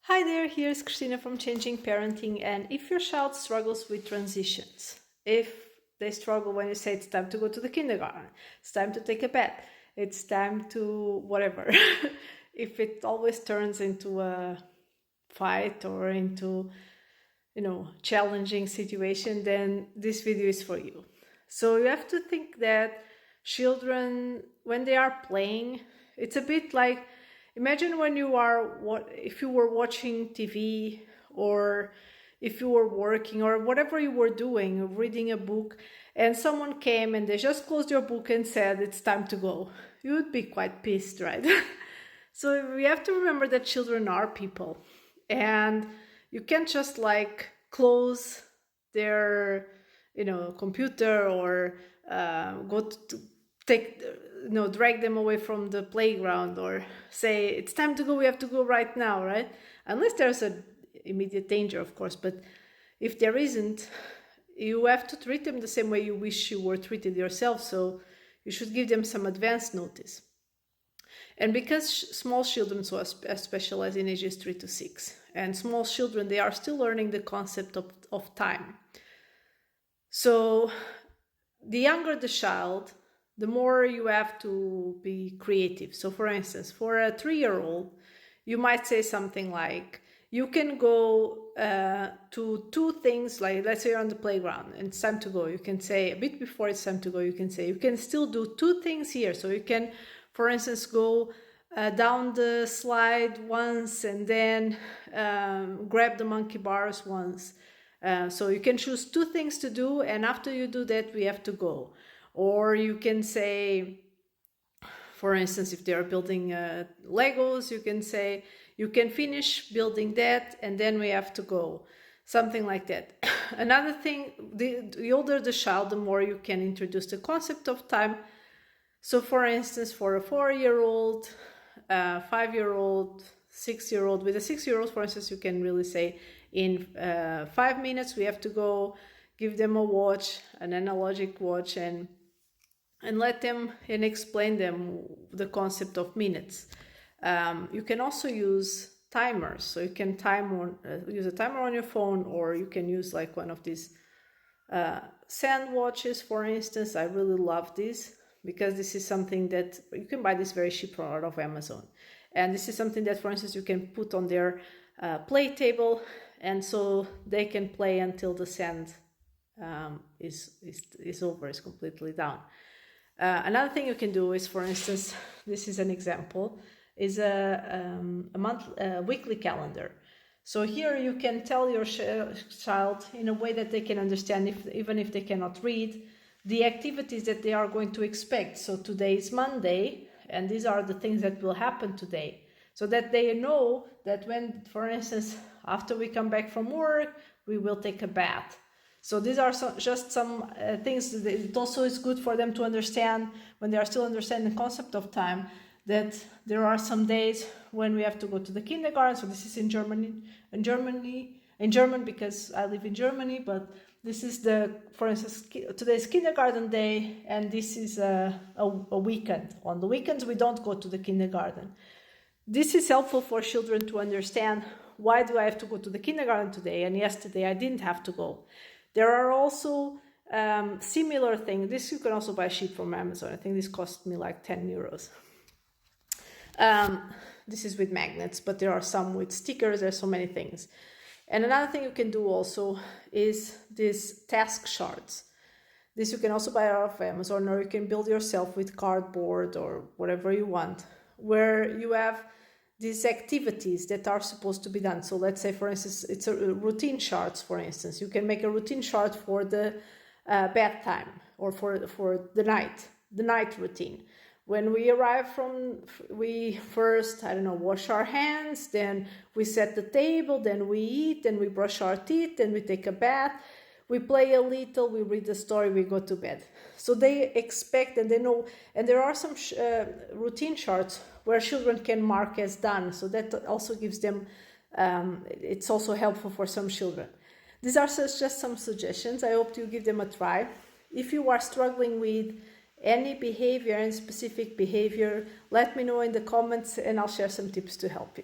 Hi there, here's Christina from Changing Parenting. And if your child struggles with transitions, if they struggle when you say it's time to go to the kindergarten, it's time to take a bath, it's time to whatever, if it always turns into a fight or into, challenging situation, then this video is for you. So you have to think that children, when they are playing, it's a bit like, imagine when if you were watching TV, or if you were working, or whatever you were doing, reading a book, and someone came and they just closed your book and said it's time to go. You would be quite pissed, right? So we have to remember that children are people, and you can't just like close their computer, or go to take drag them away from the playground, or say it's time to go, we have to go right now, right? Unless there's an immediate danger, of course. But if there isn't, you have to treat them the same way you wish you were treated yourself. So you should give them some advance notice. And because small children, so I specialize in ages 3 to 6, and small children, they are still learning the concept of time. So the younger the child, the more you have to be creative. So for instance, for a 3-year-old, you might say something like, you can go to 2 things, like let's say you're on the playground and it's time to go. You can say, a bit before it's time to go, you can say, you can still do 2 things here. So you can, for instance, go down the slide once, and then grab the monkey bars once. So you can choose 2 things to do, and after you do that, we have to go. Or you can say, for instance, if they are building Legos, you can say, you can finish building that, and then we have to go. Something like that. Another thing, the older the child, the more you can introduce the concept of time. So for instance, for a 4-year-old, 5-year-old, 6-year-old, with a 6-year-old, for instance, you can really say, in 5 minutes we have to go. Give them a watch, an analogic watch, and let them and explain them the concept of minutes. You can also use timers, so you can use a timer on your phone, or you can use like one of these sand watches, for instance. I really love this, because this is something that you can buy this very cheap out of Amazon. And this is something that, for instance, you can put on their play table, and so they can play until the sand is over, is completely down. Another thing you can do is, for instance, this is an example, is a weekly calendar. So here you can tell your child in a way that they can understand, even if they cannot read, the activities that they are going to expect. So today is Monday, and these are the things that will happen today, so that they know that when, for instance, after we come back from work, we will take a bath. So these are just some things that it also is good for them to understand, when they are still understanding the concept of time, that there are some days when we have to go to the kindergarten. So this is in German, because I live in Germany, but this is for instance, today's kindergarten day, and this is a weekend. On the weekends, we don't go to the kindergarten. This is helpful for children to understand, why do I have to go to the kindergarten today, and yesterday I didn't have to go. There are also similar things. This you can also buy cheap from Amazon. I think this cost me like 10 euros. This is with magnets, but there are some with stickers. There's so many things. And another thing you can do also is these task charts. This you can also buy out of Amazon, or you can build yourself with cardboard or whatever you want, where you have these activities that are supposed to be done. So let's say, for instance, it's a routine charts, for instance. You can make a routine chart for the bedtime, or for the night routine. When we arrive we first, wash our hands, then we set the table, then we eat, then we brush our teeth, then we take a bath, we play a little, we read the story, we go to bed. So they expect, and they know, and there are some routine charts where children can mark as done. So that also gives them, it's also helpful for some children. These are just some suggestions. I hope you give them a try. If you are struggling with any behavior and specific behavior, let me know in the comments, and I'll share some tips to help you.